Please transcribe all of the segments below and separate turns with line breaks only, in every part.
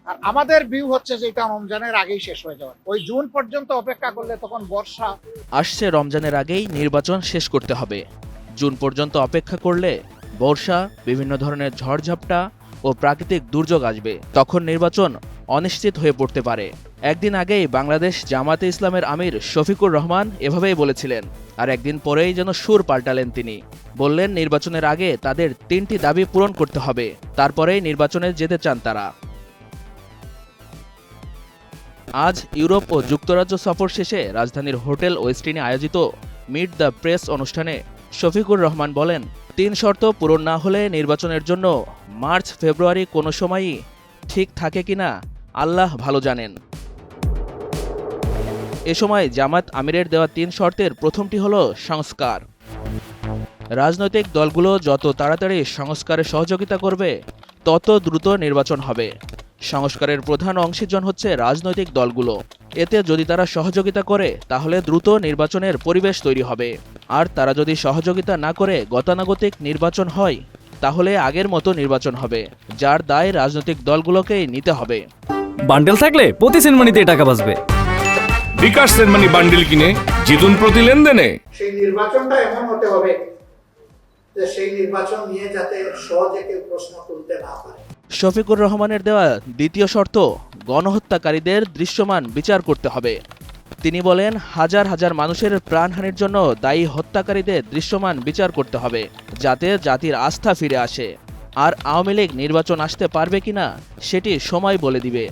আর আমাদের ভিউ হচ্ছে যে এটা রমজানের আগেই শেষ হয়ে যাবে। ওই জুন পর্যন্ত অপেক্ষা করলে তখন বর্ষা
আসছে রমজানের আগেই নির্বাচন শেষ করতে হবে। জুন পর্যন্ত অপেক্ষা করলে বর্ষা, বিভিন্ন ধরনের ঝড়ঝাপটা ও প্রাকৃতিক দুর্যোগ আসবে। তখন নির্বাচন অনিশ্চিত হয়ে পড়তে পারে। একদিন আগেই বাংলাদেশ জামাতে ইসলামের আমির শফিকুর রহমান এভাবেই বলেছিলেন, আর একদিন পরেই যেন সুর পাল্টালেন তিনি। বললেন নির্বাচনের আগে তাদের 3টি দাবি পূরণ করতে হবে, তারপরেই নির্বাচনে যেতে চান তারা। আজ ইউরোপ ও যুক্তরাজ্য সফর শেষে রাজধানীর হোটেল ওয়েস্টিনে আয়োজিত মিট দ্য প্রেস অনুষ্ঠানে শফিকুর রহমান বলেন, 3 শর্ত পূরণ না হলে নির্বাচনের জন্য মার্চ-ফেব্রুয়ারি কোনো সময়ই ঠিক থাকে কিনা আল্লাহ ভালো জানেন। এ সময় জামাত আমিরের দেওয়া 3 শর্তের প্রথমটি হলো সংস্কার। রাজনৈতিক দলগুলো যত তাড়াতাড়ি সংস্কারে সহযোগিতা করবে তত দ্রুত নির্বাচন হবে। সংস্কারের প্রধান অংশীজন হচ্ছে রাজনৈতিক দলগুলো। এতে যদি তারা সহযোগিতা করে তাহলে দ্রুত নির্বাচনের পরিবেশ তৈরি হবে। আর তারা যদি সহযোগিতা না করে গতানুগতিক নির্বাচন হয় তাহলে আগের মতো নির্বাচন হবে, যার দায় রাজনৈতিক দলগুলোকেই নিতে হবে।
বান্ডেল থাকলে প্রতি সেনমানিতে টাকা বাঁচবে।
বিকাশ সেনমানি বান্ডেল কিনে জিতুন প্রতি লেনদেনে।
সেই নির্বাচনটা এমন হতে হবে যে সেই নির্বাচন নিয়ে যাতে সহজে কেউ প্রশ্ন তুলতে না পারে।
শফিকুর রহমানের দেওয়া দ্বিতীয় শর্ত, গণহত্যাকারীদের দৃশ্যমান বিচার করতে হবে। তিনি বলেন, হাজার হাজার মানুষের প্রাণহানির জন্য দায়ী হত্যাকারীদের দৃশ্যমান বিচার করতে হবে, যাতে জাতির আস্থা ফিরে আসে। আর আওয়ামী লীগ নির্বাচন আসতে পারবে কিনা সেটি সময় বলে দিবে।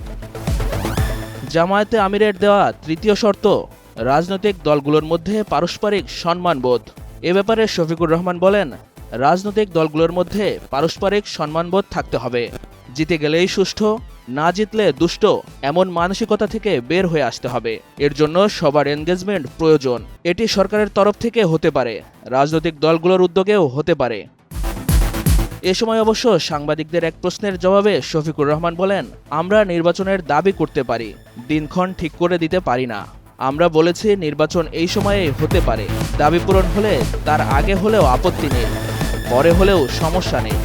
জামায়াতে আমিরের দেওয়া তৃতীয় শর্ত, রাজনৈতিক দলগুলোর মধ্যে পারস্পরিক সম্মানবোধ। এ ব্যাপারে শফিকুর রহমান বলেন, রাজনৈতিক দলগুলোর মধ্যে পারস্পরিক সম্মানবোধ থাকতে হবে। জিতে গেলেই সুষ্ঠু, না জিতলে দুষ্ট, এমন মানসিকতা থেকে বের হয়ে আসতে হবে। এর জন্য সবার এনগেজমেন্ট প্রয়োজন। এটি সরকারের তরফ থেকে হতে পারে, রাজনৈতিক দলগুলোর উদ্যোগেও হতে পারে। এ সময় অবশ্য সাংবাদিকদের এক প্রশ্নের জবাবে শফিকুর রহমান বলেন, আমরা নির্বাচনের দাবি করতে পারি, দিনক্ষণ ঠিক করে দিতে পারি না। আমরা বলেছি নির্বাচন এই সময়ে হতে পারে, দাবি পূরণ হলে তার আগে হলেও আপত্তি নেই, পরে হলেও সমস্যা নেই।